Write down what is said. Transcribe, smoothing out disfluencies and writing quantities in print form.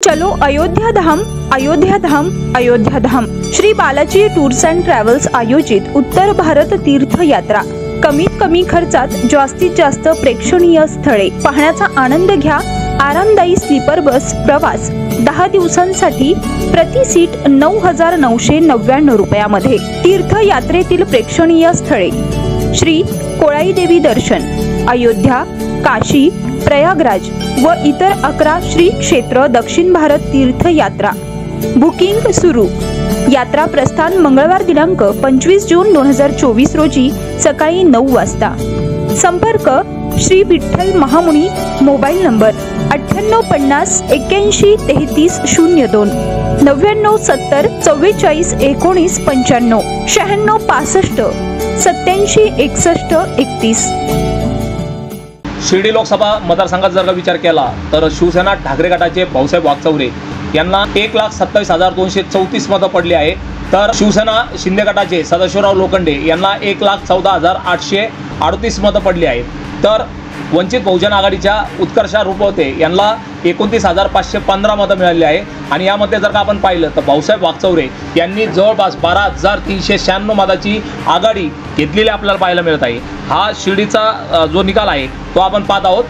चलो Ayodhya Dham Ayodhya Dham Ayodhya Dham. Shri Balaji tours and travels आयोजित उत्तर भारत तीर्थयात्रा। कमीत कमी खर्चात जास्तीत जास्त प्रेक्षणीय स्थळे पाहण्याचा आनंद घ्या। आरामदायी स्लीपर बस प्रवास 10 दिवसांसाठी प्रति सीट 9,999 रुपयामध्ये। तीर्थयात्रेतील प्रेक्षणीय स्थळे श्री कोळाई देवी दर्शन, अयोध्या, काशी, प्रयागराज व इतर 11 श्री क्षेत्र। दक्षिण भारत तीर्थयात्रा बुकिंग सुरू। यात्रा प्रस्थान मंगळवार दिनांक 25 जून 2024 रोजी सकाळी 9 वाजता। संपर्क श्री विठ्ठल महामुनी, मोबाईल नंबर 9850 81 33 02, 9970 44 19 95, 9665 87 61 31। शिर्डी लोकसभा मतदारसंघात जर का विचार केला तर शिवसेना ठाकरे गटाचे भाऊसाहेब वागचौरे यांना 1,27,234 मतं पडली आहे। तर शिवसेना शिंदे गटाचे सदाशिवराव लोखंडे यांना 1,14,838 मतं पडली आहेत। तर वंचित बहुजन आघाडीच्या उत्कर्षा रुपवते यांना 29,515 मतं मिळाली आहे। आणि यामध्ये जर का आपण पाहिलं तर भाऊसाहेब वागचौरे यांनी जवळपास 12,396 मताची आघाडी घेतलेली आपल्याला पाहायला मिळत आहे। हा शिर्डीचा जो निकाल आहे तो आपण पाहत आहोत।